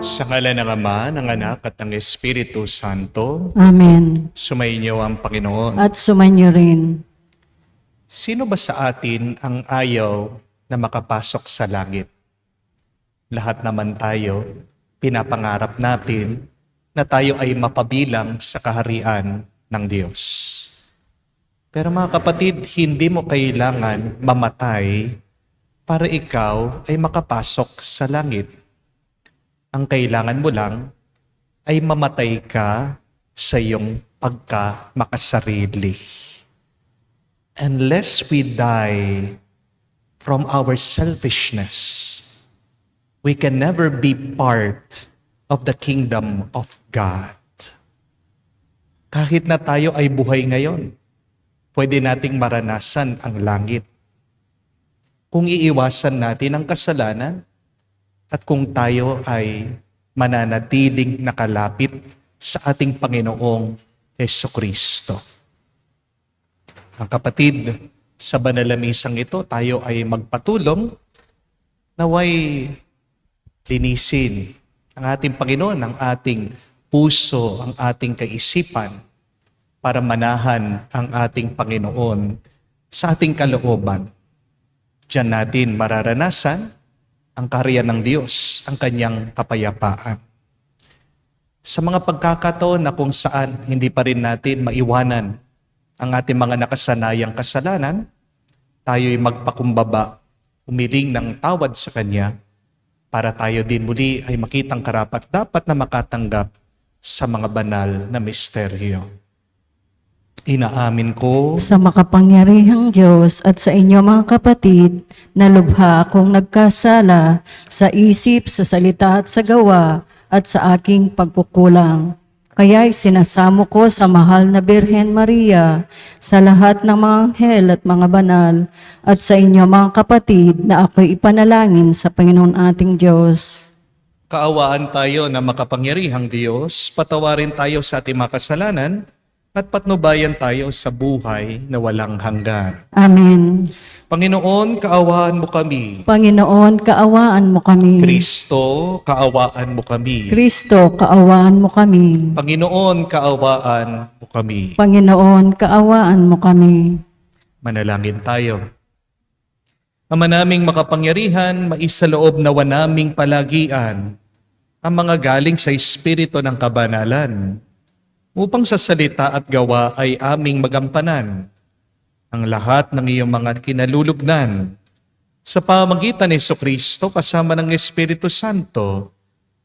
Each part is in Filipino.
Sa ngalan ng Ama, ng Anak, at ng Espiritu Santo, Amen. sumainyo ang Panginoon. At sumanyo rin. Sino ba sa atin ang ayaw na makapasok sa langit? Lahat naman tayo, pinapangarap natin na tayo ay mapabilang sa kaharian ng Diyos. Pero mga kapatid, hindi mo kailangan mamatay para ikaw ay makapasok sa langit. Ang kailangan mo lang ay mamatay ka sa iyong pagkamakasarili. Unless we die from our selfishness, we can never be part of the kingdom of God. Kahit na tayo ay buhay ngayon, pwede nating maranasan ang langit. Kung iiwasan natin ang kasalanan, at kung tayo ay mananatiling nakalapit sa ating Panginoong Jesucristo. Ang kapatid, sa banal na misang ito, tayo ay magpatulong naway linisin ang ating Panginoon, ang ating puso, ang ating kaisipan para manahan ang ating Panginoon sa ating kalooban. Diyan natin mararanasan ang kaharian ng Diyos, ang kanyang kapayapaan. Sa mga pagkakataon na kung saan hindi pa rin natin maiwanan ang ating mga nakasanayang kasalanan, tayo'y magpakumbaba, humiling ng tawad sa Kanya, para tayo din muli ay makitang karapat-dapat na makatanggap sa mga banal na misteryo. Inaamin ko Sa makapangyarihang Diyos at sa inyo mga kapatid, na lubha akong nagkasala sa isip, sa salita at sa gawa at sa aking pagkukulang. Kaya'y sinasamo ko sa mahal na Birhen Maria, sa lahat ng mga anghel at mga banal, at sa inyo mga kapatid na ako'y ipanalangin sa Panginoon ating Diyos. kaawaan tayo na makapangyarihang Diyos, patawarin tayo sa ating mga kasalanan, at patnubayan tayo sa buhay na walang hanggan. Amen. Panginoon, kaawaan mo kami. Panginoon, kaawaan mo kami. Kristo, kaawaan mo kami. Kristo, kaawaan mo kami. Panginoon, kaawaan mo kami. Panginoon, kaawaan mo kami. Manalangin tayo. Ama naming makapangyarihan, maisaloob nawa naming palagian ang mga galing sa Espiritu ng kabanalan, upang sa salita at gawa ay aming magampanan ang lahat ng iyong mga kinalulugnan sa pamamagitan ni Jesucristo kasama ng Espiritu Santo,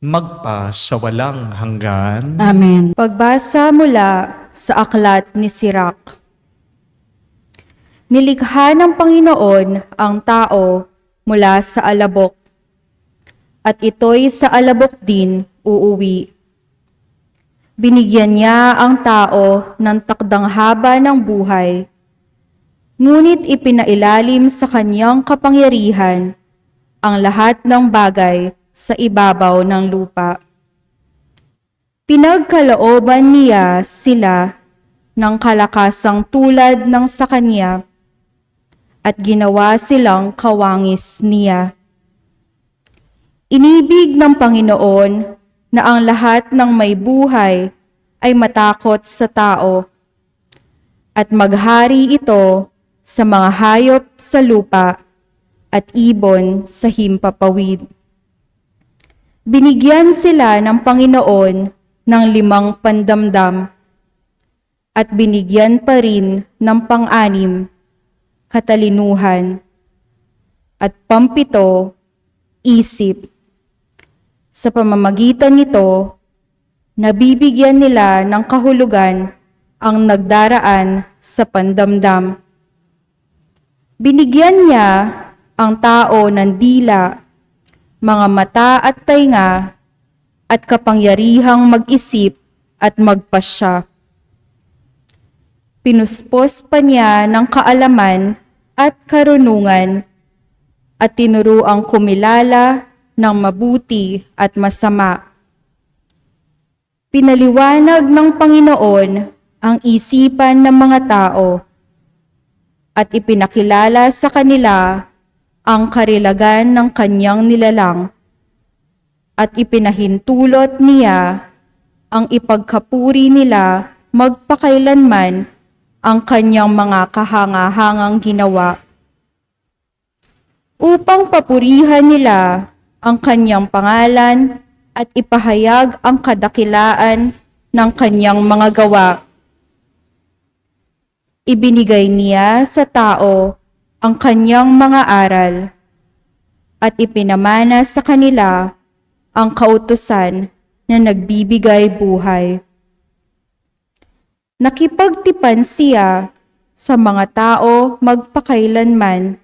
magpa sa walang hanggan. Amen. Pagbasa mula sa aklat ni Sirach. Nilikha ng Panginoon ang tao mula sa alabok, at ito'y sa alabok din uuwi. Binigyan niya ang tao ng takdang haba ng buhay, ngunit ipinailalim sa kanyang kapangyarihan ang lahat ng bagay sa ibabaw ng lupa. Pinagkalooban niya sila ng kalakasang tulad ng sa kanya, at ginawa silang kawangis niya. Inibig ng Panginoon na ang lahat ng may buhay ay matakot sa tao, at maghari ito sa mga hayop sa lupa at ibon sa himpapawid. Binigyan sila ng Panginoon ng 5 pandamdam, at binigyan pa rin ng pang-6, katalinuhan, at pang-7, isip. Sa pamamagitan nito, nabibigyan nila ng kahulugan ang nagdaraan sa pandamdam. Binigyan niya ang tao ng dila, mga mata at tainga, at kapangyarihang mag-isip at magpasya. Pinuspos pa niya ng kaalaman at karunungan, at tinuruang kumilala ng mabuti at masama. Pinaliwanag ng Panginoon ang isipan ng mga tao, at ipinakilala sa kanila ang karilagan ng kanyang nilalang. at ipinahintulot niya ang ipagkapuri nila magpakailanman ang kanyang mga kahanga-hangang ginawa, upang papurihan nila ang kanyang pangalan at ipahayag ang kadakilaan ng kanyang mga gawa. Ibinigay niya sa tao ang kanyang mga aral at ipinamana sa kanila ang kautusan na nagbibigay buhay. Nakipagtipan siya sa mga tao magpakailanman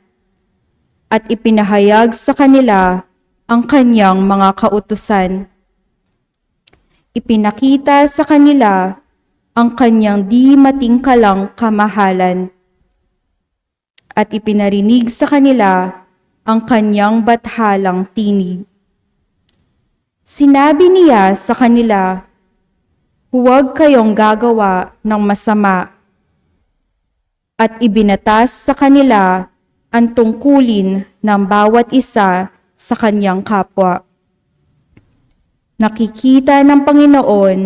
at ipinahayag sa kanila ang kanyang mga kautusan. Ipinakita sa kanila ang kanyang di matingkalang kamahalan at ipinarinig sa kanila ang kanyang bathalang tinig. Sinabi niya sa kanila, "Huwag kayong gagawa ng masama," at ibinatas sa kanila ang tungkulin ng bawat isa sa kanyang kapwa. Nakikita ng Panginoon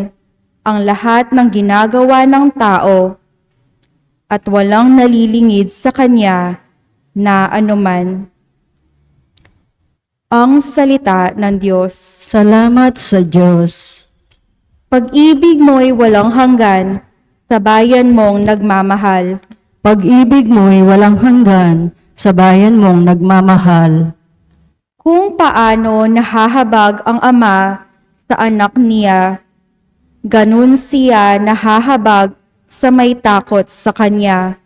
ang lahat ng ginagawa ng tao at walang nalilingid sa kanya na anuman. Ang salita ng Diyos. Salamat sa Diyos. Pag-ibig mo'y walang hanggan sa bayan mong nagmamahal. Pag-ibig mo'y walang hanggan sa bayan mong nagmamahal. Kung paano nahahabag ang ama sa anak niya, ganun siya nahahabag sa may takot sa kanya.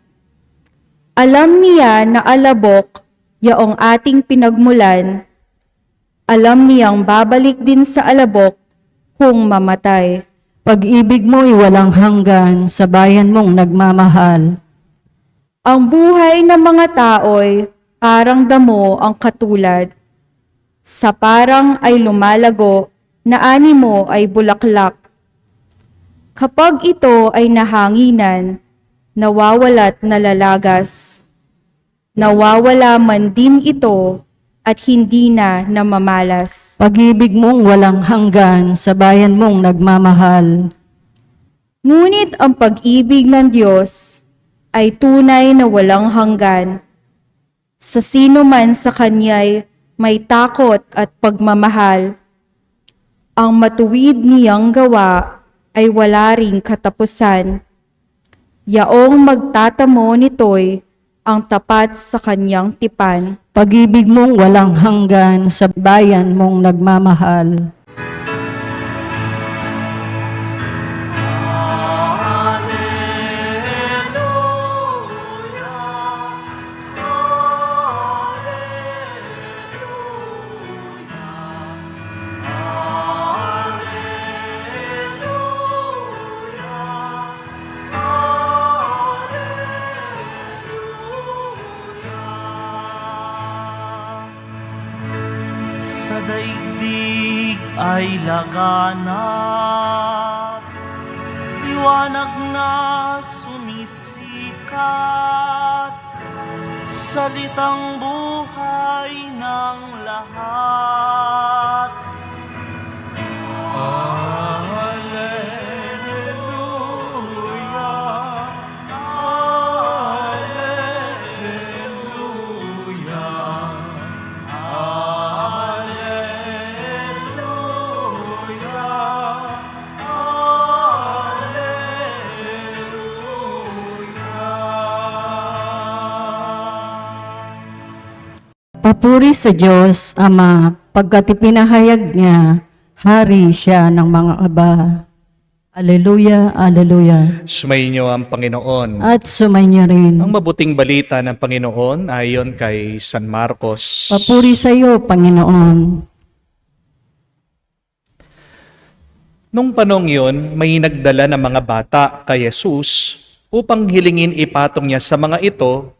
Alam niya na alabok yaong ating pinagmulan. Alam niyang babalik din sa alabok kung mamatay. Pag-ibig mo'y walang hanggan sa bayan mong nagmamahal. Ang buhay ng mga tao'y parang damo ang katulad. Sa parang ay lumalago na animo ay bulaklak. Kapag ito ay nahanginan, nawawalat nalalagas. Nawawala man din ito at hindi na namamalas. Pag-ibig mong walang hanggan sa bayan mong nagmamahal. Ngunit ang pag-ibig ng Diyos ay tunay na walang hanggan. Sa sino man sa Kanya'y may takot at pagmamahal. Ang matuwid niyang gawa ay wala ring katapusan. Yaong magtatamo nito'y ang tapat sa kanyang tipan. Pag-ibig mong walang hanggan sa bayan mong nagmamahal. Sa daigdig ay laganap, liwanag na sumisikat, salitang buhay ng lahat. Alleluia, Alleluia. Papuri sa Diyos, Ama, pagkat ipinahayag niya, hari siya ng mga aba. Alleluia, Alleluia. Sumayin niyo ang Panginoon. At sumainyo rin. Ang mabuting balita ng Panginoon ayon kay San Marcos. Papuri sa iyo, Panginoon. Nung panong yun, may nagdala ng mga bata kay Jesus upang hilingin ipatong niya sa mga ito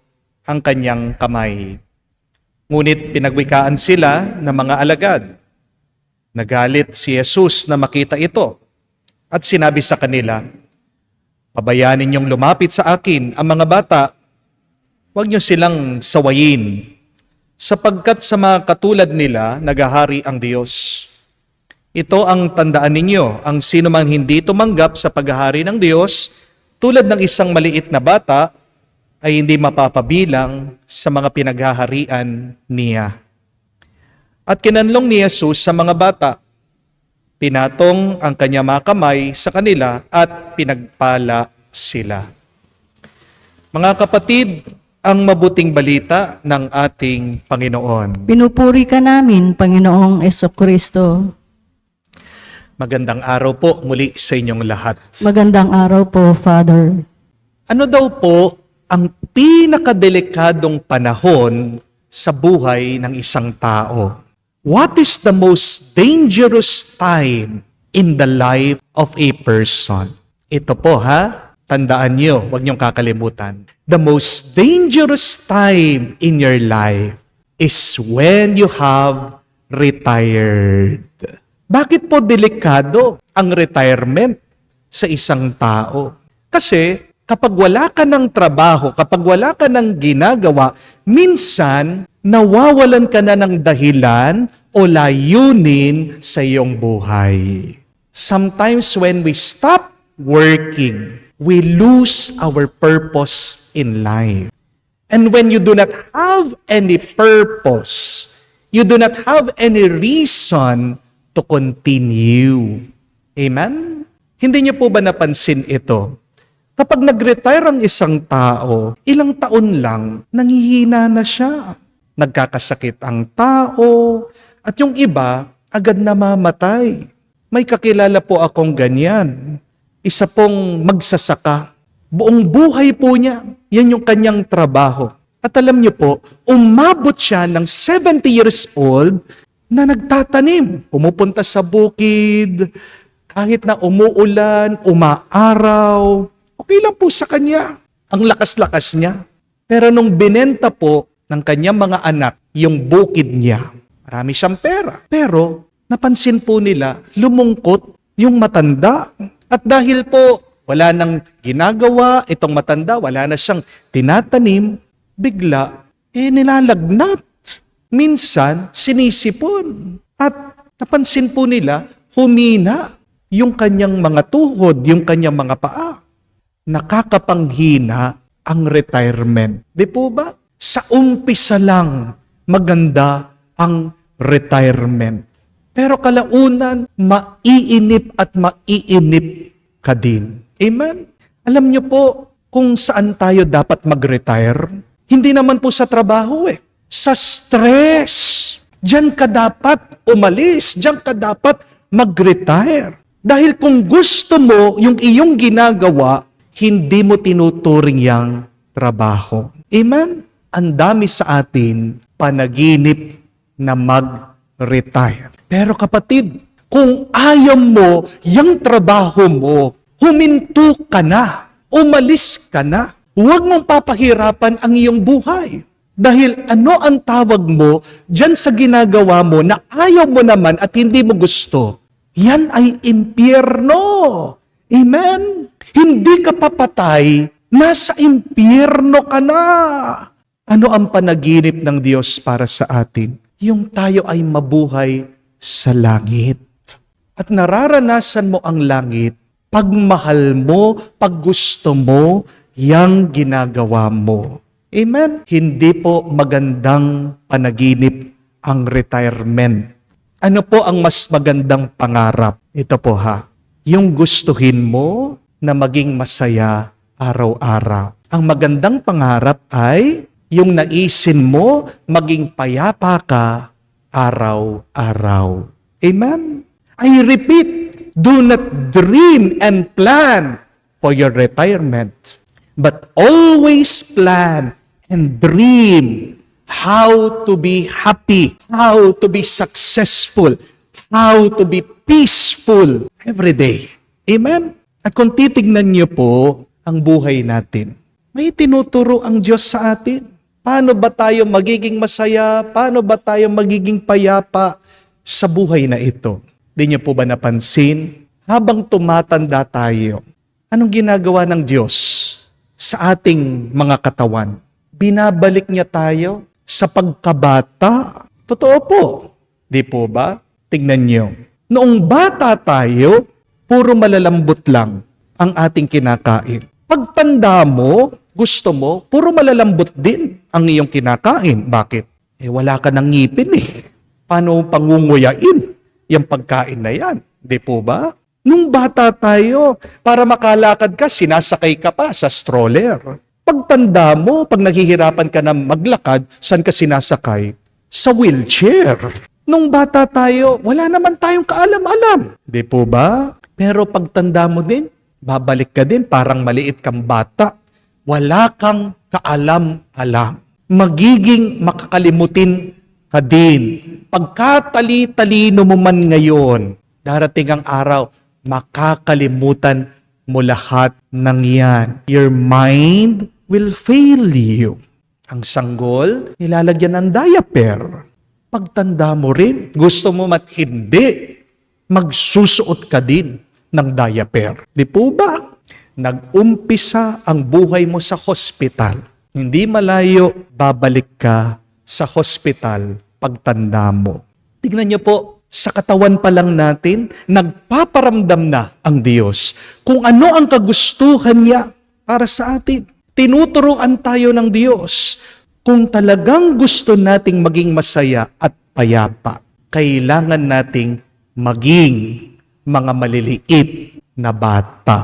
ang kanyang kamay. Ngunit pinagwikaan sila ng mga alagad. Nagalit si Jesus na makita ito at sinabi sa kanila, "Pabayaan ninyong lumapit sa akin ang mga bata, huwag niyo silang sawayin, sapagkat sa mga katulad nila nagahari ang Diyos. Ito ang tandaan ninyo, ang sino mang hindi tumanggap sa paghahari ng Diyos, tulad ng isang maliit na bata, ay hindi mapapabilang sa mga pinaghaharian niya. At kinanlong ni Jesus sa mga bata, pinatong ang kanyang mga kamay sa kanila at pinagpala sila. Mga kapatid, ang mabuting balita ng ating Panginoon. Pinupuri ka namin, Panginoong Esokristo. Magandang araw po muli sa inyong lahat. Magandang araw po, Father. Ano daw po ang pinakadelikadong panahon sa buhay ng isang tao? What is the most dangerous time in the life of a person? Ito po ha, tandaan nyo, huwag niyong kakalimutan. The most dangerous time in your life is when you have retired. Bakit po delikado ang retirement sa isang tao? Kasi kapag wala ka ng trabaho, kapag wala ka ng ginagawa, minsan nawawalan ka na ng dahilan o layunin sa iyong buhay. Sometimes when we stop working, we lose our purpose in life. And when you do not have any purpose, you do not have any reason to continue. Amen? Hindi niyo po ba napansin ito? Kapag nag-retire ang isang tao, ilang taon lang, nanghihina na siya. Nagkakasakit ang tao, at yung iba, agad namamatay. May kakilala po akong ganyan. Isa pong magsasaka. Buong buhay po niya, yan yung kanyang trabaho. At alam niyo po, umabot siya ng 70 years old na nagtatanim. Pumupunta sa bukid, kahit na umuulan, umaaraw, okay lang po sa kanya. Ang lakas-lakas niya. Pero nung binenta po ng kanyang mga anak, yung bukid niya, marami siyang pera. Pero napansin po nila, lumungkot yung matanda. At dahil po wala nang ginagawa, itong matanda, wala na siyang tinatanim, bigla, nilalagnat. Minsan, sinisipon. At napansin po nila, humina yung kanyang mga tuhod, yung kanyang mga paa. Nakakapanghina ang retirement. Di po ba? Sa umpisa lang, maganda ang retirement. Pero kalaunan, maiinip at maiinip ka din. Amen? Alam niyo po kung saan tayo dapat mag-retire? Hindi naman po sa trabaho Sa stress. Diyan ka dapat umalis. Diyan ka dapat mag-retire. Dahil kung gusto mo yung iyong ginagawa, hindi mo tinuturing yang trabaho. Amen? Ang dami sa atin panaginip na mag-retire. Pero kapatid, kung ayaw mo yung trabaho mo, huminto ka na, umalis ka na. Huwag mong papahirapan ang iyong buhay. Dahil ano ang tawag mo dyan sa ginagawa mo na ayaw mo naman at hindi mo gusto, yan ay impyerno. Amen? Hindi ka papatay, nasa impyerno ka na. Ano ang panaginip ng Diyos para sa atin? Yung tayo ay mabuhay sa langit. At nararanasan mo ang langit pag mahal mo, pag gusto mo, yang ginagawa mo. Amen? Hindi po magandang panaginip ang retirement. Ano po ang mas magandang pangarap? Ito po yung gustuhin mo na maging masaya araw-araw. Ang magandang pangarap ay yung naisin mo maging payapa ka araw-araw. Amen? I repeat, do not dream and plan for your retirement, but always plan and dream how to be happy, how to be successful, how to be peaceful every day. Amen? At kung titignan niyo po ang buhay natin, may tinuturo ang Diyos sa atin. Paano ba tayo magiging masaya? Paano ba tayo magiging payapa sa buhay na ito? Di niyo po ba napansin? Habang tumatanda tayo, anong ginagawa ng Diyos sa ating mga katawan? Binabalik niya tayo sa pagkabata. Totoo po. Di po ba? Tingnan niyo. Noong bata tayo, puro malalambot lang ang ating kinakain. Pagtanda mo, gusto mo, puro malalambot din ang iyong kinakain. Bakit? Wala ka ng ngipin Paano pangunguyain yung pagkain na yan? Di po ba? Nung bata tayo, para makalakad ka, sinasakay ka pa sa stroller. Pagtanda mo, pag naghihirapan ka na maglakad, saan ka sinasakay? Sa wheelchair. Nung bata tayo, wala naman tayong kaalam-alam. Di po ba? Pero pagtanda mo din, babalik ka din, parang maliit kang bata. Wala kang kaalam-alam. Magiging makakalimutin ka din. Pagkatali-talino mo man ngayon, darating ang araw, makakalimutan mo lahat ng yan. Your mind will fail you. Ang sanggol, nilalagyan ng diaper. Pagtanda mo rin, gusto mo mat hindi, magsusuot ka din ng diaper. Di po ba? Nag-umpisa ang buhay mo sa hospital. Hindi malayo, babalik ka sa hospital pagtanda mo. Tignan niyo po, sa katawan pa lang natin, nagpaparamdam na ang Diyos kung ano ang kagustuhan niya para sa atin. Tinuturuan tayo ng Diyos. Kung talagang gusto nating maging masaya at payapa, kailangan nating maging mga maliliit na bata.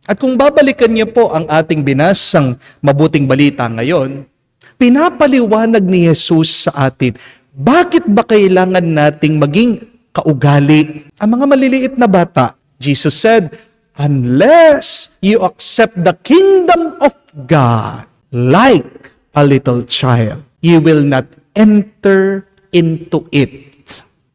At kung babalikan niyo po ang ating binasang mabuting balita ngayon, pinapaliwanag ni Jesus sa atin, bakit ba kailangan nating maging kaugali ang mga maliliit na bata? Jesus said, unless you accept the kingdom of God like a little child, you will not enter into it.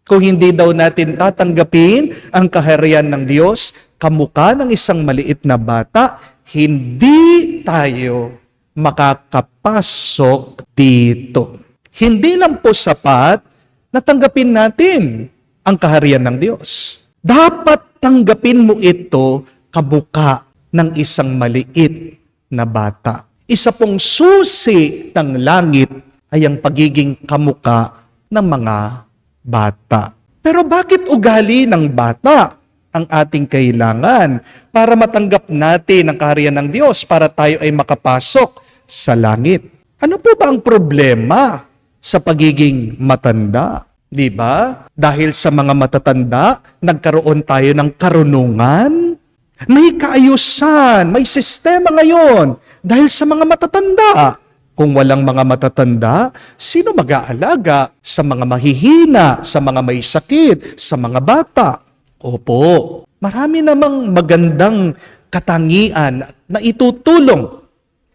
Kung hindi daw natin tatanggapin ang kaharian ng Diyos, kamukha ng isang maliit na bata, hindi tayo makakapasok dito. Hindi lang po sapat na tanggapin natin ang kaharian ng Diyos. Dapat tanggapin mo ito kamukha ng isang maliit na bata. Isa pong susi ng langit ay ang pagiging kamukha ng mga bata. Pero bakit ugali ng bata ang ating kailangan para matanggap natin ang kaharian ng Diyos para tayo ay makapasok sa langit? Ano po ba ang problema sa pagiging matanda? Di ba? Dahil sa mga matatanda, nagkaroon tayo ng karunungan. May kaayusan, may sistema ngayon dahil sa mga matatanda. Kung walang mga matatanda, sino mag-aalaga sa mga mahihina, sa mga may sakit, sa mga bata? Opo, marami namang magandang katangian na itutulong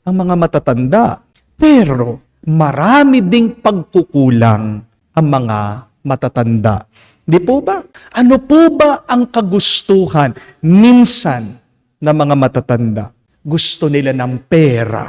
ang mga matatanda. Pero marami ding pagkukulang ang mga matatanda. Di po ba? Ano po ba ang kagustuhan minsan ng mga matatanda? Gusto nila ng pera.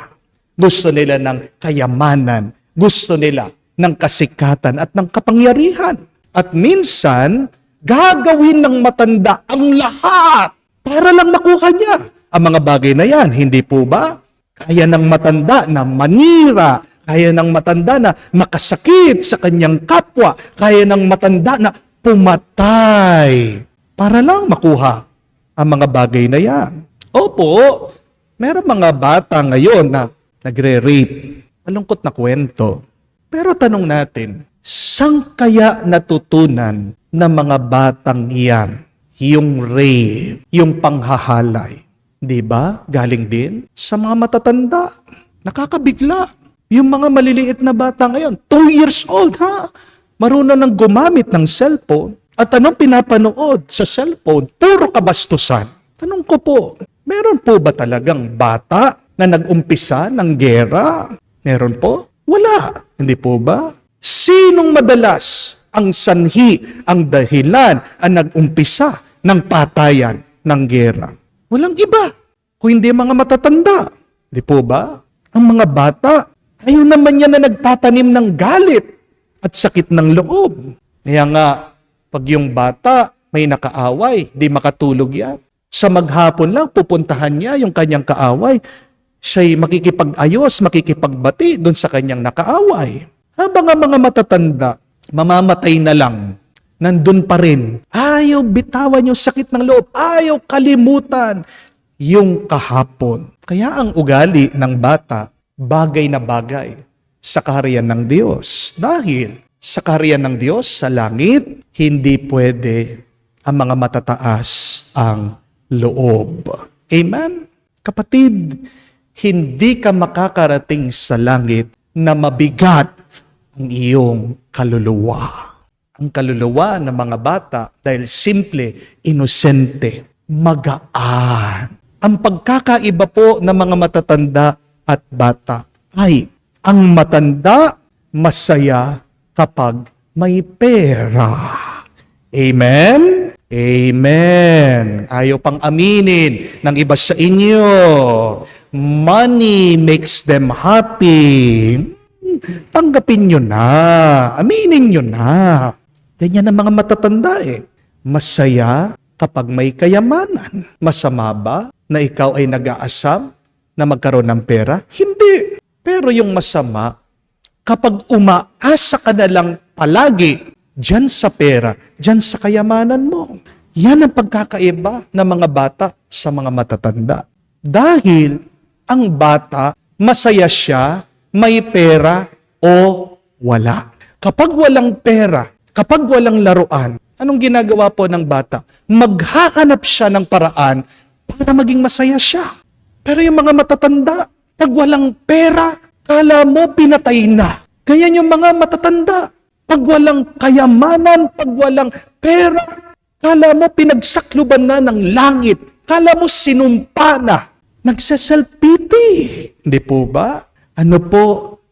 Gusto nila ng kayamanan. Gusto nila ng kasikatan at ng kapangyarihan. At minsan, gagawin ng matanda ang lahat para lang makuha niya ang mga bagay na yan. Hindi po ba? Kaya ng matanda na manira. Kaya ng matanda na makasakit sa kanyang kapwa. Kaya ng matanda na pumatay para lang makuha ang mga bagay na yan. Opo, meron mga bata ngayon na nagre-rape. Malungkot na kwento. Pero tanong natin, saan kaya natutunan ng mga batang iyan yung rape, yung panghahalay? Di ba? Galing din sa mga matatanda. Nakakabigla. Yung mga maliliit na bata ngayon, 2 years old ha? Marunong nang gumamit ng cellphone. At anong pinapanood sa cellphone? Puro kabastusan. Tanong ko po, meron po ba talagang bata na nag-umpisa ng gera? Meron po? Wala. Hindi po ba? Sinong madalas ang sanhi, ang dahilan, ang nag-umpisa ng patayan ng gera? Walang iba, kung hindi mga matatanda. Hindi po ba? Ang mga bata, ayun naman yan na nagtatanim ng galit at sakit ng loob. Kaya nga, pag yung bata may nakaaway, di makatulog yan. Sa maghapon lang, pupuntahan niya yung kanyang kaaway. Siya'y makikipag-ayos, makikipagbati doon sa kanyang nakaaway. Habang ang mga matatanda, mamamatay na lang nandun pa rin. Ayaw bitawan yung sakit ng loob. Ayaw kalimutan yung kahapon. Kaya ang ugali ng bata, bagay na bagay sa kaharian ng Diyos. Dahil sa kaharian ng Diyos, sa langit, hindi pwede ang mga matataas ang loob. Amen? Kapatid, hindi ka makakarating sa langit na mabigat ang iyong kaluluwa. Ang kaluluwa ng mga bata, dahil simple, inosente, magaan. Ang pagkakaiba po ng mga matatanda at bata ay ang matanda masaya kapag may pera. Amen? Amen. Ayaw pang aminin ng iba sa inyo. Money makes them happy. Tanggapin nyo na. Aminin nyo na. Ganyan ang mga matatanda Masaya kapag may kayamanan. Masama ba na ikaw ay nag-aasam na magkaroon ng pera? Hindi. Pero yung masama, kapag umaasa ka na lang palagi dyan sa pera, dyan sa kayamanan mo. Yan ang pagkakaiba ng mga bata sa mga matatanda. Dahil ang bata, masaya siya, may pera o wala. Kapag walang pera, kapag walang laruan, anong ginagawa po ng bata? Maghahanap siya ng paraan para maging masaya siya. Pero yung mga matatanda, pag walang pera, kala mo pinatay na. Kaya yung mga matatanda, pag walang kayamanan, pag walang pera, kala mo pinagsakluban na ng langit. Kala mo sinumpa na. Nagsaself-pity. Hindi po ba? Ano po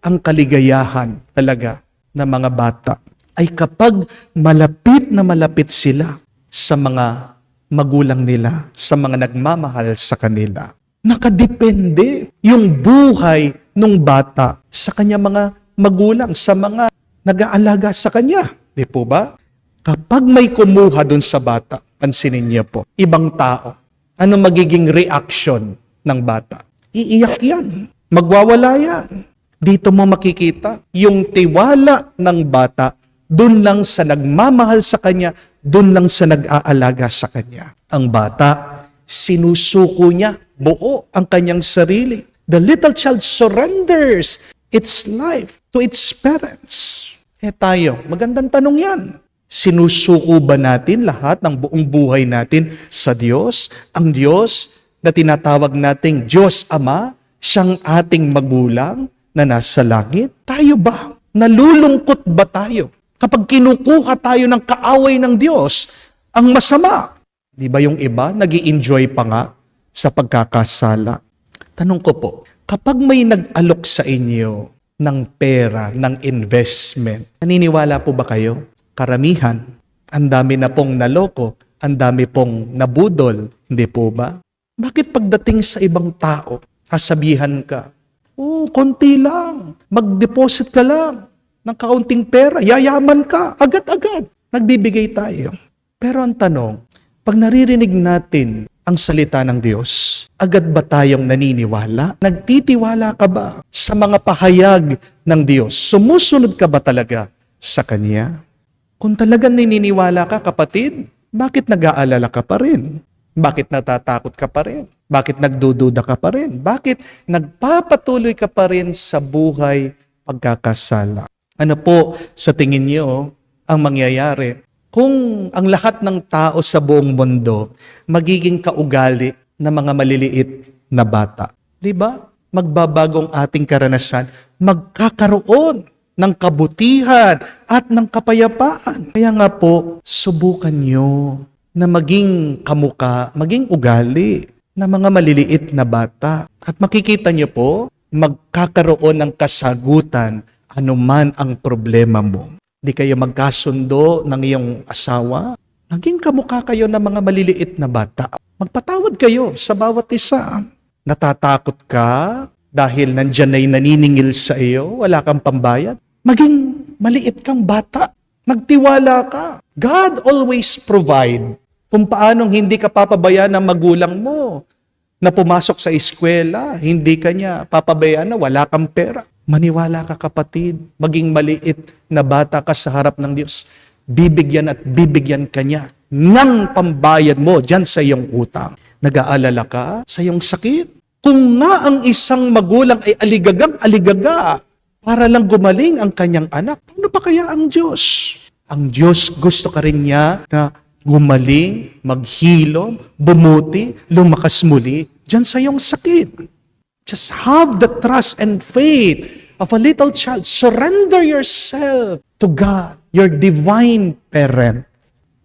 ang kaligayahan talaga ng mga bata? Ay kapag malapit na malapit sila sa mga magulang nila, sa mga nagmamahal sa kanila. Nakadepende yung buhay ng bata sa kanya mga magulang, sa mga nag-aalaga sa kanya. Di po ba? Kapag may kumuha dun sa bata, pansinin niyo po, ibang tao, ano magiging reaction ng bata? Iiyak yan. Magwawala yan. Dito mo makikita yung tiwala ng bata dun lang sa nagmamahal sa kanya, dun lang sa nag-aalaga sa kanya. Ang bata, sinusuko niya buo ang kanyang sarili. The little child surrenders its life to its parents. Tayo, magandang tanong yan. Sinusuko ba natin lahat ng buong buhay natin sa Diyos? Ang Diyos na tinatawag nating Diyos Ama, siyang ating magulang na nasa langit? Tayo ba? Nalulungkot ba tayo kapag kinukuha tayo ng kaaway ng Diyos? Ang masama. Di ba yung iba, nag-i-enjoy pa nga sa pagkakasala? Tanong ko po, kapag may nag-alok sa inyo ng pera, ng investment, naniniwala po ba kayo? Karamihan, ang dami na pong naloko, ang dami pong nabudol, hindi po ba? Bakit pagdating sa ibang tao, kasabihan ka, konti lang, mag-deposit ka lang ng kaunting pera, yayaman ka, agad-agad, nagbibigay tayo. Pero ang tanong, pag naririnig natin ang salita ng Diyos, agad ba tayong naniniwala? Nagtitiwala ka ba sa mga pahayag ng Diyos? Sumusunod ka ba talaga sa Kanya? Kung talagang naniniwala ka, kapatid, bakit nag-aalala ka pa rin? Bakit natatakot ka pa rin? Bakit nagdududa ka pa rin? Bakit nagpapatuloy ka pa rin sa buhay pagkakasala? Ano po sa tingin niyo ang mangyayari kung ang lahat ng tao sa buong mundo magiging kaugali ng mga maliliit na bata? Di ba? Magbabagong ating karanasan, magkakaroon ng kabutihan at ng kapayapaan. Kaya nga po, subukan nyo na maging kamuka, maging ugali ng mga maliliit na bata. At makikita nyo po, magkakaroon ng kasagutan anuman ang problema mo. Di kayo magkasundo ng iyong asawa, maging kamukha kayo ng mga maliliit na bata. Magpatawad kayo sa bawat isa. Natatakot ka dahil nandyan na yung naniningil sa iyo, wala kang pambayad. Maging maliit kang bata. Magtiwala ka. God always provide. Kung paanong hindi ka papabayaan ng magulang mo na pumasok sa eskwela, hindi ka niya papabayaan na wala kang pera. Maniwala ka, kapatid, maging maliit na bata ka sa harap ng Diyos. bibigyan at bibigyan ka niya ng pambayad mo dyan sa iyong utang. Nag-aalala ka sa iyong sakit? Kung nga ang isang magulang ay aligagang-aligaga para lang gumaling ang kanyang anak, paano pa kaya ang Diyos? Ang Diyos gusto ka rin niya na gumaling, maghilom, bumuti, lumakas muli dyan sa iyong sakit. Just have the trust and faith of a little child. Surrender yourself to God, your divine parent.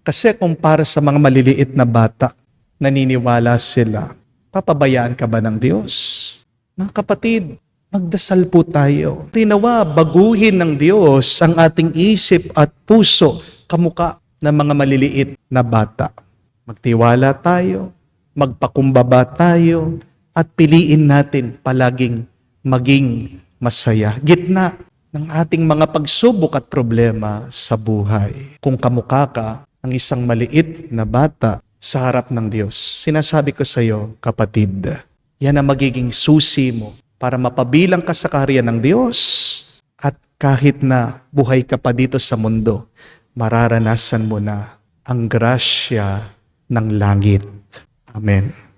Kasi kung para sa mga maliliit na bata, naniniwala sila, papabayaan ka ba ng Diyos? Mga kapatid, magdasal po tayo. Rinawa, baguhin ng Diyos ang ating isip at puso kamuka ng mga maliliit na bata. Magtiwala tayo, magpakumbaba tayo, at piliin natin palaging maging masaya. Gitna ng ating mga pagsubok at problema sa buhay. Kung kamukha ka ang isang maliit na bata sa harap ng Diyos, sinasabi ko sa iyo, kapatid, yan ang magiging susi mo para mapabilang ka sa kaharian ng Diyos. At kahit na buhay ka pa dito sa mundo, mararanasan mo na ang grasya ng langit. Amen.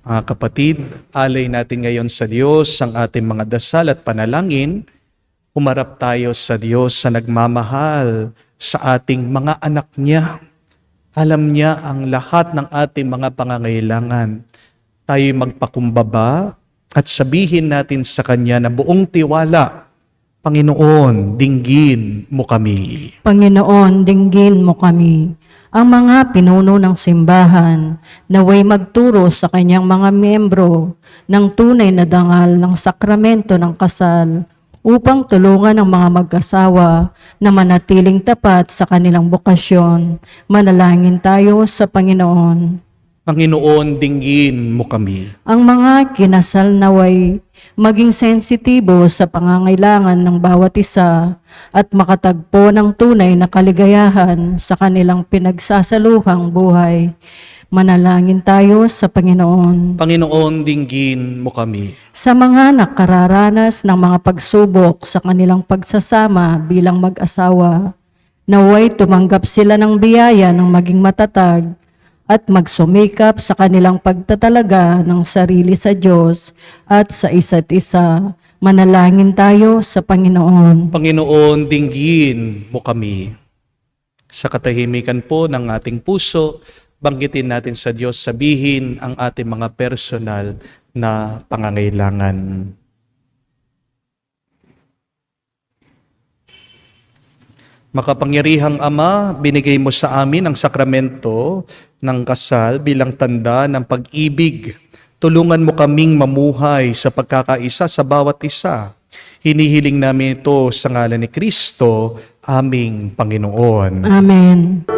Mga kapatid, alay natin ngayon sa Diyos ang ating mga dasal at panalangin. Humarap tayo sa Diyos sa nagmamahal sa ating mga anak niya. Alam niya ang lahat ng ating mga pangangailangan. Tayo'y magpakumbaba at sabihin natin sa Kanya na buong tiwala, Panginoon, dinggin mo kami. Panginoon, dinggin mo kami. Ang mga pinuno ng simbahan naway magturo sa kanyang mga miyembro ng tunay na dangal ng sakramento ng kasal upang tulungan ang mga mag-asawa na manatiling tapat sa kanilang bokasyon. Manalangin tayo sa Panginoon. Panginoon, dinggin mo kami. Ang mga kinasal naway maging sensitibo sa pangangailangan ng bawat isa at makatagpo ng tunay na kaligayahan sa kanilang pinagsasaluhang buhay. Manalangin tayo sa Panginoon. Panginoon, dinggin mo kami. Sa mga nakararanas ng mga pagsubok sa kanilang pagsasama bilang mag-asawa, naway tumanggap sila ng biyaya ng maging matatag at magsumikap sa kanilang pagtatalaga ng sarili sa Diyos at sa isa't isa. Manalangin tayo sa Panginoon. Panginoon, dinggin mo kami. Sa katahimikan po ng ating puso, banggitin natin sa Diyos, sabihin ang ating mga personal na pangangailangan. Makapangyarihang Ama, binigay mo sa amin ang sakramento ng kasal bilang tanda ng pag-ibig. Tulungan mo kaming mamuhay sa pagkakaisa sa bawat isa. Hinihiling namin ito sa ngalan ni Kristo, aming Panginoon. Amen.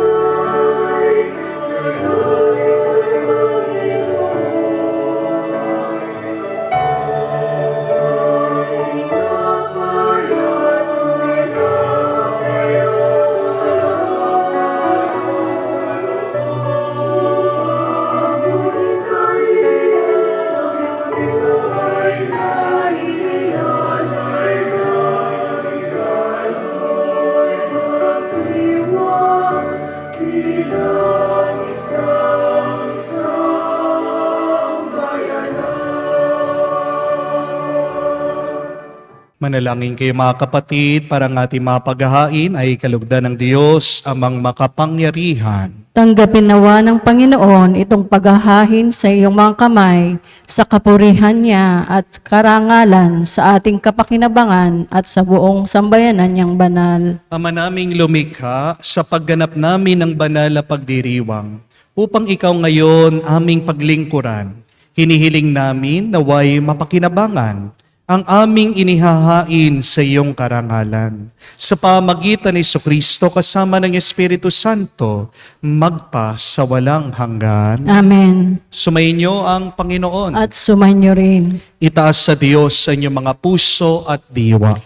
Manalangin kayo mga kapatid para ang ating mga paghahain ay kalugdan ng Diyos amang makapangyarihan. Tanggapin nawa ng Panginoon itong paghahain sa iyong mga kamay sa kapurihan niya at karangalan sa ating kapakinabangan at sa buong sambayanan niyang banal. Ama naming lumikha, sa pagganap namin ng banal na pagdiriwang, upang ikaw ngayon aming paglingkuran, hinihiling namin naway mapakinabangan ang aming inihahain sa iyong karangalan. Sa pamagitan ni Jesucristo kasama ng Espiritu Santo, magpa sa walang hanggan. Amen. Sumainyo ang Panginoon. At sumainyo rin. Itaas sa Diyos sa inyong mga puso at diwa.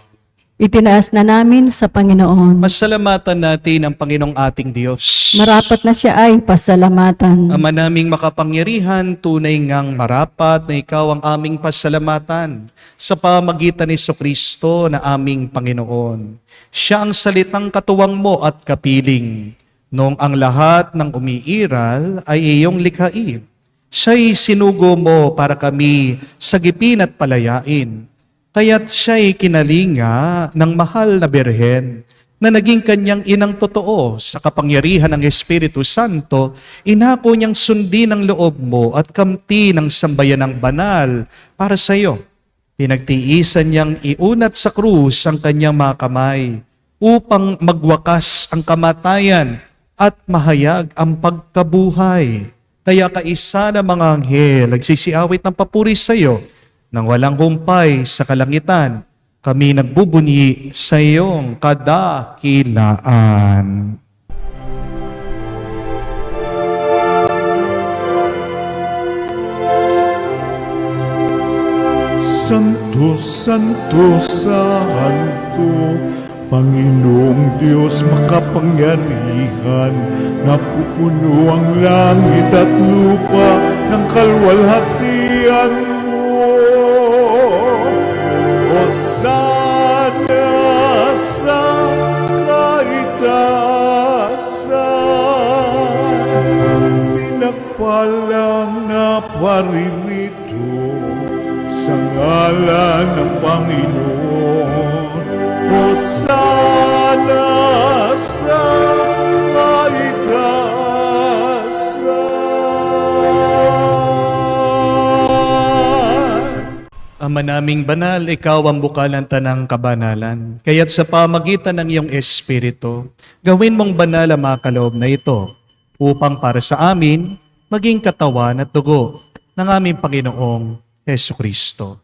Itinaas na namin sa Panginoon. Pasalamatan natin ang Panginoong ating Diyos. Marapat na siya ay pasalamatan. Ama naming makapangyarihan, tunay ngang marapat na ikaw ang aming pasalamatan sa pamagitan ni Jesucristo na aming Panginoon. Siya ang salitang katuwang mo at kapiling. Noong ang lahat ng umiiral ay iyong likhain. Siya'y sinugo mo para kami sagipin at palayain. Kaya't siya'y kinalinga ng mahal na Birhen na naging kanyang inang totoo sa kapangyarihan ng Espiritu Santo, inako niyang sundin ang loob mo at kamti ng sambayanang banal para sa iyo. Pinagtiisan niyang iunat sa krus ang kanyang mga kamay upang magwakas ang kamatayan at mahayag ang pagkabuhay. Kaya kaisa ng mga anghel nagsisiawit ng papuri sa iyo, nang walang humpay sa kalangitan, kami nagbubunyi sa iyong kadakilaan. Santo, Santo, Santo, Panginoong Diyos makapangyarihan, napupuno ang langit at lupa ng kalwalhatian mo. Hosana sa kaitaasan, pinagpalang na paririto sa ngalan ng Panginoon. Hosana sa kaitaasan. Ama naming banal, ikaw ang bukalan tanang kabanalan. Kaya't sa pamagitan ng iyong Espiritu, gawin mong banal ang mga kaloob na ito, upang para sa amin, maging katawan at dugo ng aming Panginoong Jesucristo.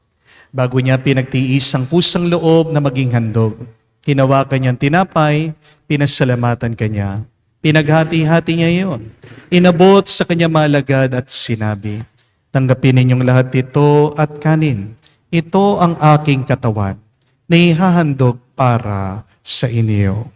Bago niya pinagtiis ang pusang loob na maging handog, hinawakan niyang tinapay, pinasalamatan kanya. Pinaghati-hati niya iyon. Inabot sa kanya malagad at sinabi, tanggapin ninyong lahat ito at kanin. Ito ang aking katawan na ihahandog para sa inyo.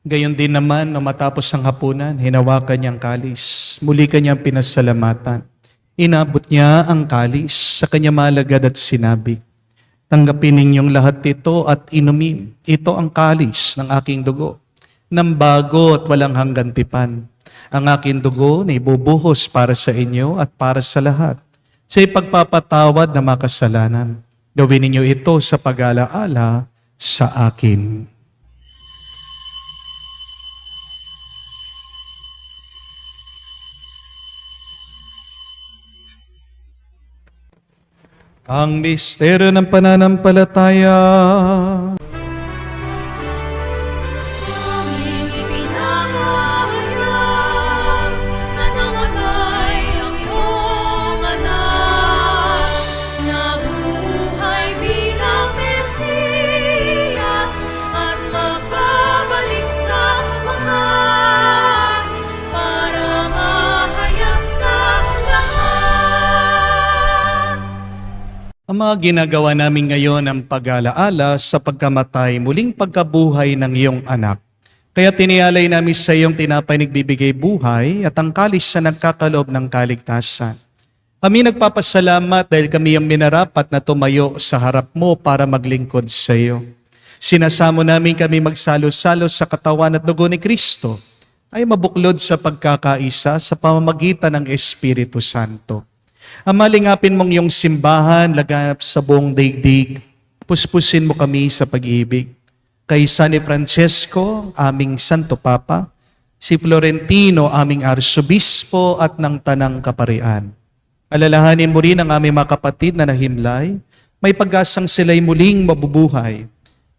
Gayon din naman, no matapos ang hapunan, hinawakan niyang kalis. Muli kanyang pinasalamatan. Inabot niya ang kalis sa kanya malagad at sinabi, tanggapin ninyong lahat ito at inumin. Ito ang kalis ng aking dugo, ng bago at walang hanggan tipan. Ang aking dugo na ibubuhos para sa inyo at para sa lahat, sa ipagpapatawad na makasalanan. Gawin ninyo ito sa pag-alaala sa akin. Ang misteryo ng pananampalataya. Aming ipinahayag na namatay ang iyong anak, nabuhay bilang Mesiyas at magbabalik sa wakas para mahayag sa lahat. Ang mga ginagawa namin ngayon ang pag-alaala sa pagkamatay, muling pagkabuhay ng iyong anak. Kaya tinialay namin sa iyong tinapay nagbibigay buhay at ang kalis na nagkakaloob ng kaligtasan. Kami nagpapasalamat dahil kami ang minarapat na tumayo sa harap mo para maglingkod sa iyo. Sinasamo namin kami magsalo-salo sa katawan at dugo ni Kristo ay mabuklod sa pagkakaisa sa pamamagitan ng Espiritu Santo. Amalingapin mong iyong simbahan, laganap sa buong daigdig. Puspusin mo kami sa pag-ibig. Kay San Francesco, aming Santo Papa, si Florentino, aming Arsobispo at ng Tanang Kaparian. Alalahanin mo rin ang aming mga kapatid na nahimlay, may pag-asang sila'y muling mabubuhay.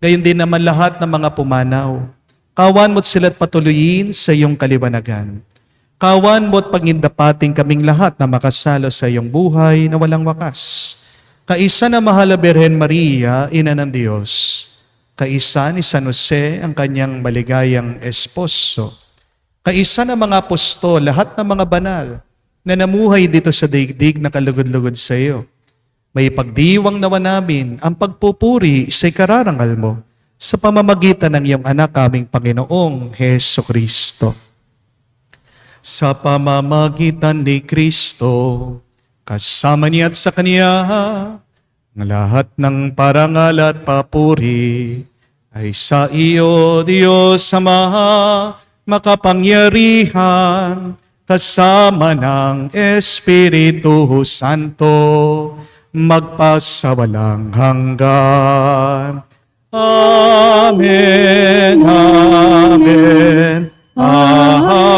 Gayon din naman lahat ng mga pumanaw. Kawan mo't sila't patuloyin sa iyong kaliwanagan. Kawan mo't pagindapating kaming lahat na makasalo sa iyong buhay na walang wakas. Kaisa na mahal na Birhen Maria, Ina ng Diyos. Kaisa ni San Jose, ang kanyang maligayang esposo. kaisa ng mga apostol, lahat ng mga banal na namuhay dito sa daigdig na kalugod-lugod sa iyo. May pagdiwang nawa namin ang pagpupuri sa ikararangal mo sa pamamagitan ng iyong anak aming Panginoong Heso Kristo. Sa pamamagitan ni Kristo, kasama niya at sa Kanya, ang lahat ng parangal at papuri ay sa iyo, Diyos Ama, makapangyarihan, kasama ng Espiritu Santo, magpasawalang hanggan. Amen, amen, amen.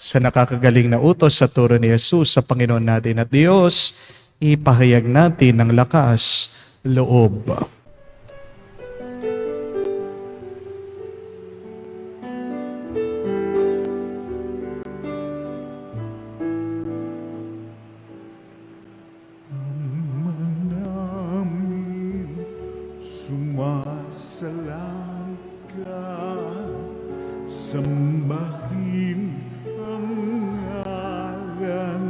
Sa nakakagaling na utos sa turo ni Jesus sa Panginoon natin at Diyos, ipahayag natin ng lakas loob. namin sumasalang ka, sambahin ang ngalan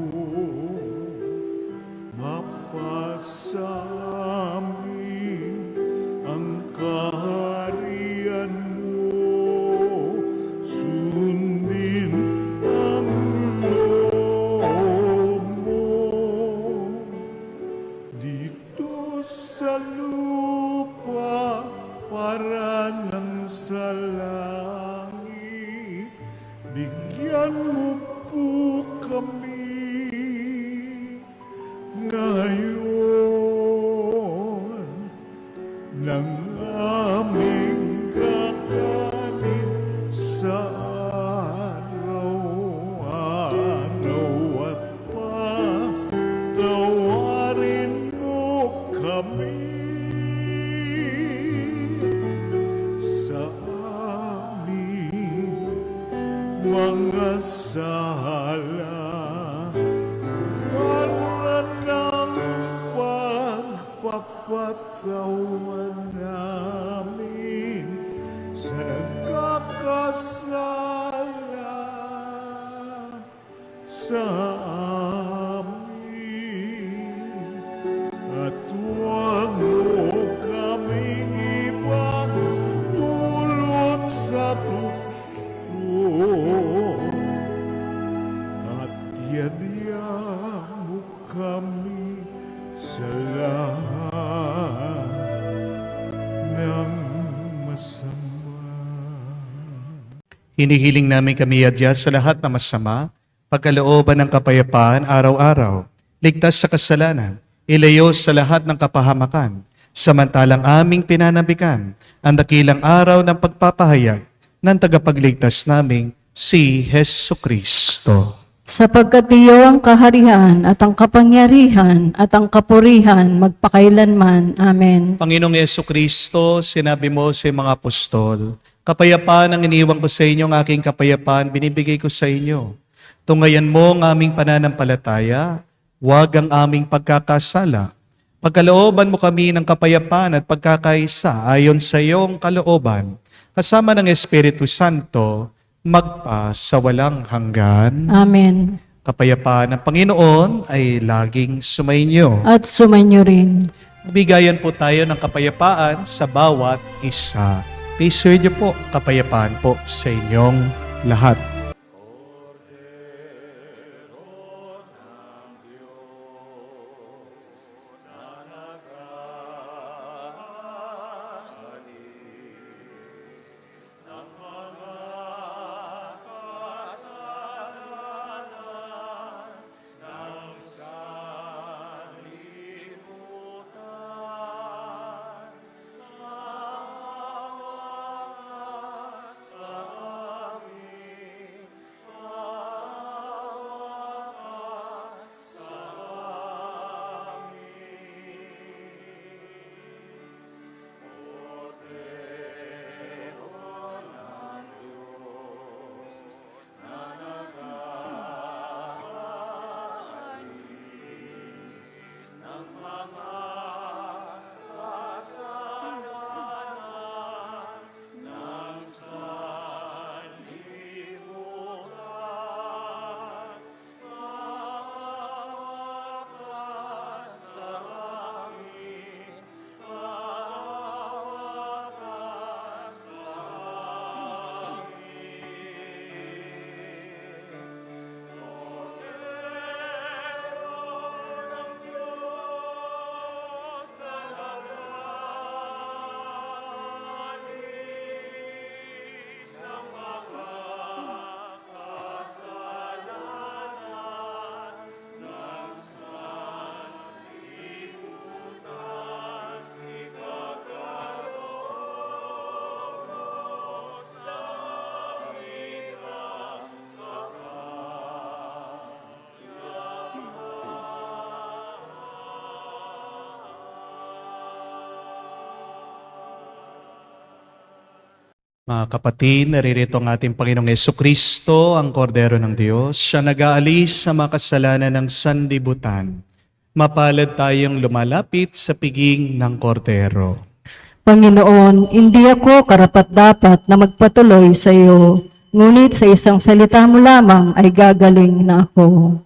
mo, mapasamin ang kaharian mo, sundin ang loob mo dito sa lupa para nang sa langit. Bigyan mo po kami ngayon ng aming kakanin sa araw-araw at patawarin mo kami sa aming mga sala para ng pagpapatawan namin sa nagkakasala sa amin. At huwag mo kaming ipagdulot sa tukso, at yadya mo kami sa lahat ng masama. Hinihiling namin kami adya sa lahat na masama, pagkalooban ng kapayapaan araw-araw, ligtas sa kasalanan, ilayo sa lahat ng kapahamakan, samantalang aming pinanabikan ang dakilang araw ng pagpapahayag ng tagapagligtas naming si Heso Kristo. Sapagkat iyo ang kaharian at ang kapangyarihan at ang kapurihan magpakailanman. Amen. Panginoong Yesu Kristo, sinabi mo sa mga apostol, kapayapaan ang iniwan ko sa inyo, ang aking kapayapaan binibigay ko sa inyo. Tungayan mo ang aming pananampalataya, huwag ang aming pagkakasala. Pagkalooban mo kami ng kapayapaan at pagkakaisa ayon sa iyong kalooban, kasama ng Espiritu Santo, magpa sa walang hanggan. Amen. Kapayapaan ng Panginoon ay laging sumainyo. At sumainyo rin. Bigayan po tayo ng kapayapaan sa bawat isa. Please share niyo po, kapayapaan po sa inyong lahat. Mga kapatid, naririto ang ating Panginoong Kristo, ang Kordero ng Diyos. Siya nag-aalis sa mga kasalanan ng sanlibutan. Mapalad tayong lumalapit sa piging ng Kordero. Panginoon, hindi ako karapat-dapat na magpatuloy sa iyo, ngunit sa isang salita mo lamang ay gagaling na ako.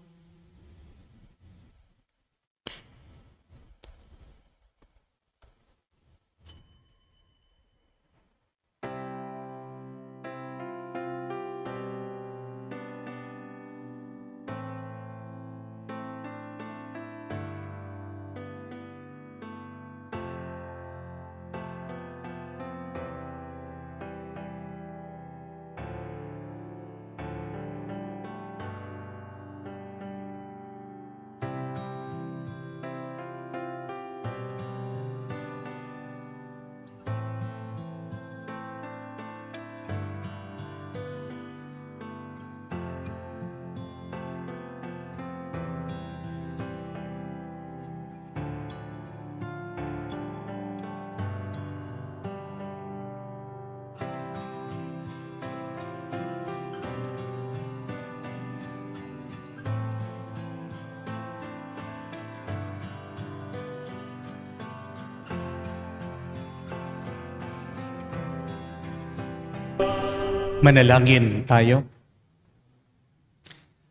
Manalangin tayo.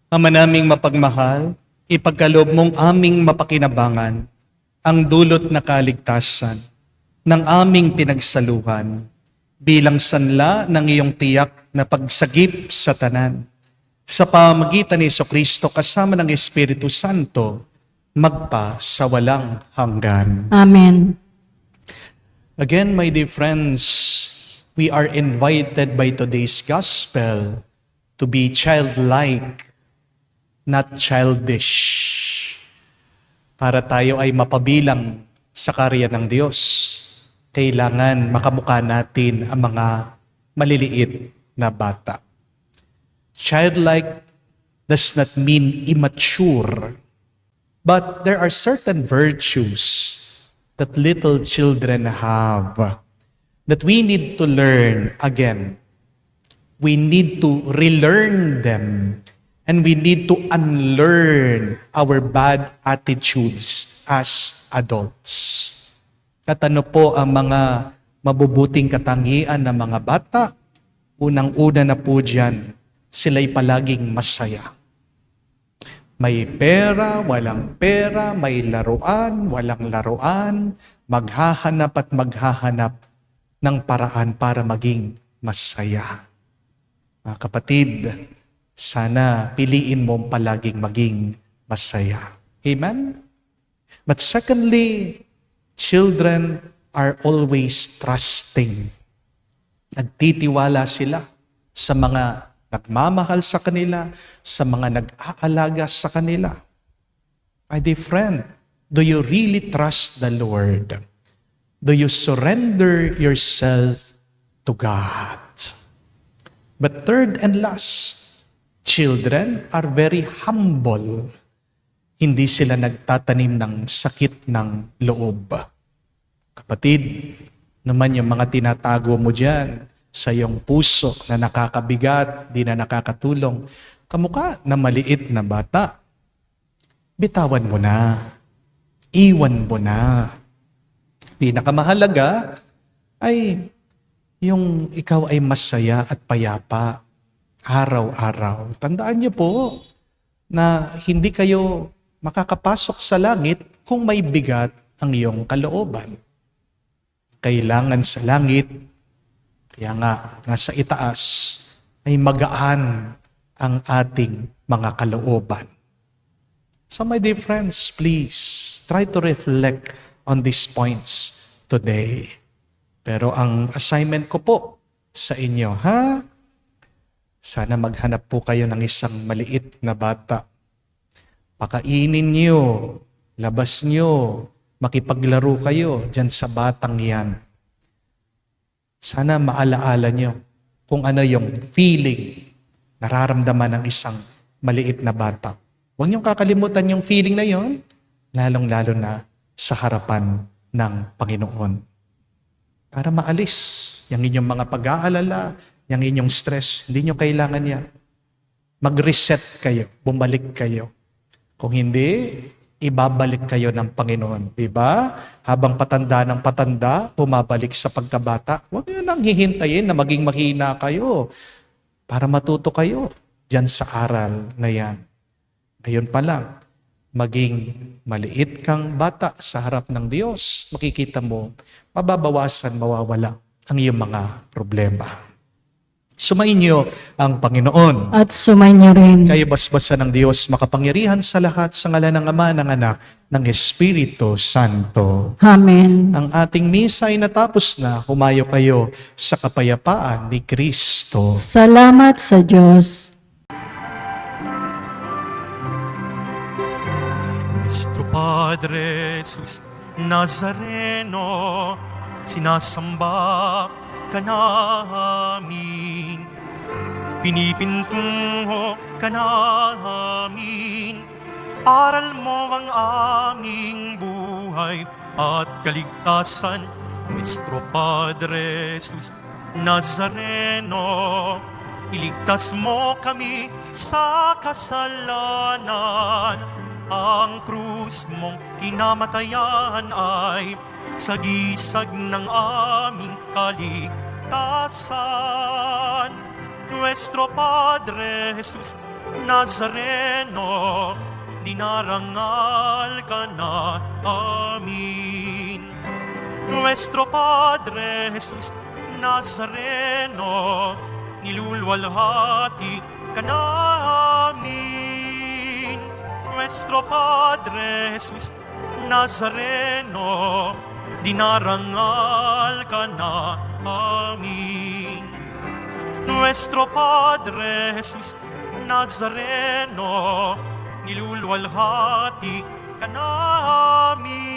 Ama naming mapagmahal, ipagkaloob mong aming mapakinabangan ang dulot na kaligtasan ng aming pinagsaluhan bilang sanla ng iyong tiyak na pagsagip sa tanan. Sa pamagitan ni Jesucristo kasama ng Espiritu Santo, magpa sa walang hanggan. Amen. Again, my dear friends, we are invited by today's gospel to be childlike, not childish. Para tayo ay mapabilang sa karya ng Diyos, kailangan makamukha natin ang mga maliliit na bata. Childlike does not mean immature, but there are certain virtues that little children have that we need to learn again. We need to relearn them, and we need to unlearn our bad attitudes as adults. At ano po ang mga mabubuting katangian ng mga bata? Unang-una na po dyan, sila'y palaging masaya. May pera, walang pera, may laruan, walang laruan, maghahanap at maghahanap ng paraan para maging masaya. Mga kapatid, sana piliin mo palaging maging masaya. Amen? But secondly, children are always trusting. Nagtitiwala sila sa mga nagmamahal sa kanila, sa mga nag-aalaga sa kanila. My dear friend, do you really trust the Lord? Do you surrender yourself to God? But third and last, children are very humble. Hindi sila nagtatanim ng sakit ng loob. Kapatid, naman yung mga tinatago mo dyan sa iyong puso na nakakabigat, di na nakakatulong, kamukha na maliit na bata. Bitawan mo na. Iwan mo na. Pinakamahalaga ay yung ikaw ay masaya at payapa araw-araw. Tandaan niyo po na hindi kayo makakapasok sa langit kung may bigat ang iyong kalooban. Kailangan sa langit, kaya nga nasa itaas, ay magaan ang ating mga kalooban. So my dear friends, please try to reflect on these points today. Pero ang assignment ko po sa inyo, sana maghanap po kayo ng isang maliit na bata. Pakainin niyo, labas niyo, makipaglaro kayo dyan sa batang yan. Sana maalaala niyo kung ano yung feeling, nararamdaman ng isang maliit na bata. Huwag niyong kakalimutan yung feeling na yon, lalong-lalo na sa harapan ng Panginoon. Para maalis yung inyong mga pag-aalala, yung inyong stress, hindi nyo kailangan yan. Mag-reset kayo, bumalik kayo. Kung hindi, ibabalik kayo ng Panginoon. Diba? Habang patanda ng patanda, bumabalik sa pagkabata. Huwag nyo nang hihintayin na maging mahina kayo para matuto kayo dyan sa aral na yan. Ngayon pa lang, maging maliit kang bata sa harap ng Diyos, makikita mo, mababawasan, mawawala ang iyong mga problema. Sumainyo ang Panginoon. At sumainyo rin. Kayo basbasa ng Diyos, makapangyarihan sa lahat, sa ngalan ng Ama, ng Anak, ng Espiritu Santo. Amen. Ang ating misa ay natapos na. Humayo kayo sa kapayapaan ni Kristo. Salamat sa Diyos. Nuestro Padre Jesus Nazareno, sinasamba ka namin, pinipintungo ka namin, aral mo ang aming buhay at kaligtasan. Nuestro Padre Jesus Nazareno, iligtas mo kami sa kasalanan. Ang krus mong kinamatayan ay sagisag ng aming kaligtasan. Nuestro Padre Jesus Nazareno, dinarangal ka na amin. Nuestro Padre Jesus Nazareno, nilulwalhati ka namin. Nuestro Padre Jesus Nazareno, dinarangal ka na amin. Nuestro Padre Jesus Nazareno, nilulwalhati ka namin.